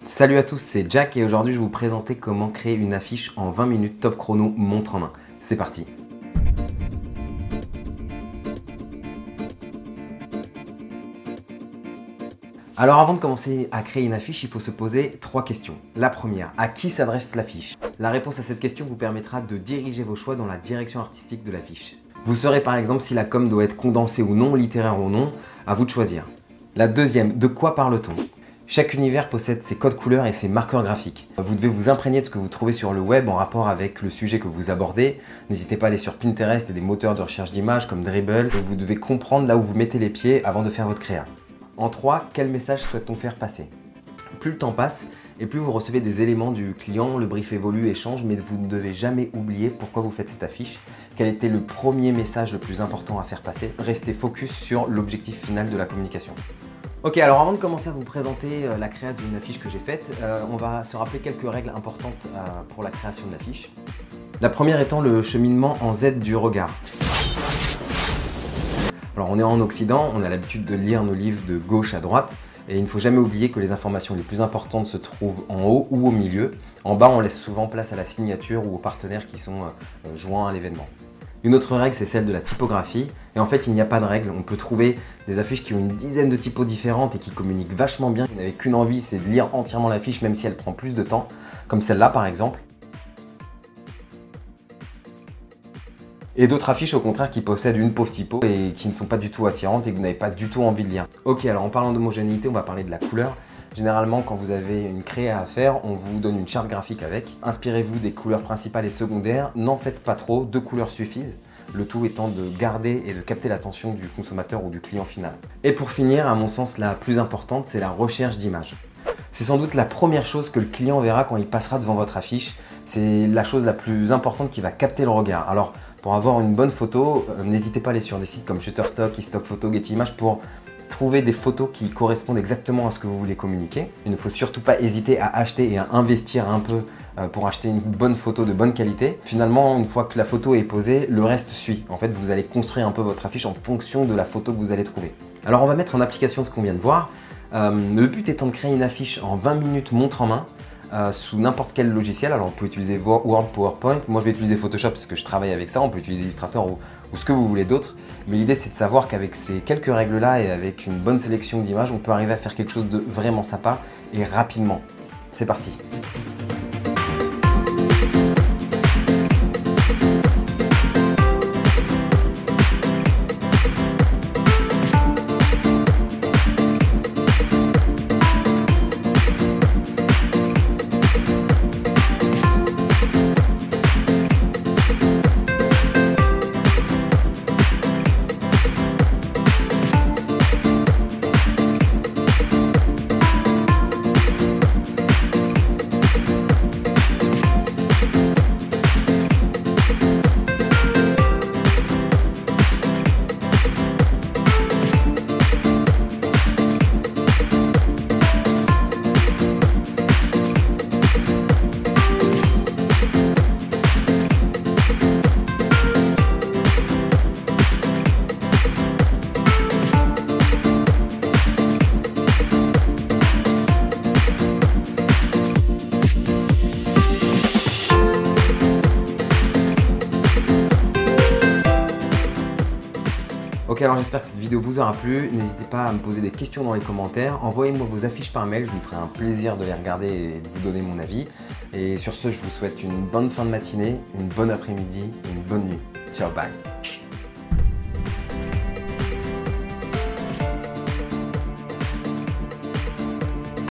Salut à tous, c'est Jack et aujourd'hui je vais vous présenter comment créer une affiche en 20 minutes top chrono montre en main. C'est parti! Alors avant de commencer à créer une affiche, il faut se poser 3 questions. La première, à qui s'adresse l'affiche? La réponse à cette question vous permettra de diriger vos choix dans la direction artistique de l'affiche. Vous saurez par exemple si la com doit être condensée ou non, littéraire ou non, à vous de choisir. La deuxième, de quoi parle-t-on? Chaque univers possède ses codes couleurs et ses marqueurs graphiques. Vous devez vous imprégner de ce que vous trouvez sur le web en rapport avec le sujet que vous abordez. N'hésitez pas à aller sur Pinterest et des moteurs de recherche d'images comme Dribbble. Vous devez comprendre là où vous mettez les pieds avant de faire votre créa. En 3, quel message souhaite-t-on faire passer? Plus le temps passe et plus vous recevez des éléments du client, le brief évolue et change, mais vous ne devez jamais oublier pourquoi vous faites cette affiche. Quel était le premier message le plus important à faire passer? Restez focus sur l'objectif final de la communication. Ok, alors avant de commencer à vous présenter la créa d'une affiche que j'ai faite, on va se rappeler quelques règles importantes pour la création de l'affiche. La première étant le cheminement en Z du regard. Alors on est en Occident, on a l'habitude de lire nos livres de gauche à droite et il ne faut jamais oublier que les informations les plus importantes se trouvent en haut ou au milieu. En bas, on laisse souvent place à la signature ou aux partenaires qui sont joints à l'événement. Une autre règle, c'est celle de la typographie. Et en fait, il n'y a pas de règle. On peut trouver des affiches qui ont une dizaine de typos différentes et qui communiquent vachement bien. Vous n'avez qu'une envie, c'est de lire entièrement l'affiche, même si elle prend plus de temps, comme celle-là par exemple. Et d'autres affiches au contraire qui possèdent une pauvre typo et qui ne sont pas du tout attirantes et que vous n'avez pas du tout envie de lire. Ok, alors en parlant d'homogénéité, on va parler de la couleur. Généralement, quand vous avez une créa à faire, on vous donne une charte graphique avec. Inspirez-vous des couleurs principales et secondaires, n'en faites pas trop, 2 couleurs suffisent. Le tout étant de garder et de capter l'attention du consommateur ou du client final. Et pour finir, à mon sens, la plus importante, c'est la recherche d'images. C'est sans doute la première chose que le client verra quand il passera devant votre affiche. C'est la chose la plus importante qui va capter le regard. Alors, pour avoir une bonne photo, n'hésitez pas à aller sur des sites comme Shutterstock, Stock Photo, Getty Images pour trouver des photos qui correspondent exactement à ce que vous voulez communiquer. Il ne faut surtout pas hésiter à acheter et à investir un peu pour acheter une bonne photo de bonne qualité. Finalement, une fois que la photo est posée, le reste suit. En fait, vous allez construire un peu votre affiche en fonction de la photo que vous allez trouver. Alors, on va mettre en application ce qu'on vient de voir. Le but étant de créer une affiche en 20 minutes montre en main sous n'importe quel logiciel. Alors, vous pouvez utiliser Word, PowerPoint. Moi, je vais utiliser Photoshop parce que je travaille avec ça. On peut utiliser Illustrator ou ce que vous voulez d'autre. Mais l'idée, c'est de savoir qu'avec ces quelques règles-là et avec une bonne sélection d'images, on peut arriver à faire quelque chose de vraiment sympa et rapidement. C'est parti! Ok, alors j'espère que cette vidéo vous aura plu. N'hésitez pas à me poser des questions dans les commentaires. Envoyez-moi vos affiches par mail, je me ferai un plaisir de les regarder et de vous donner mon avis. Et sur ce, je vous souhaite une bonne fin de matinée, une bonne après-midi et une bonne nuit. Ciao, bye!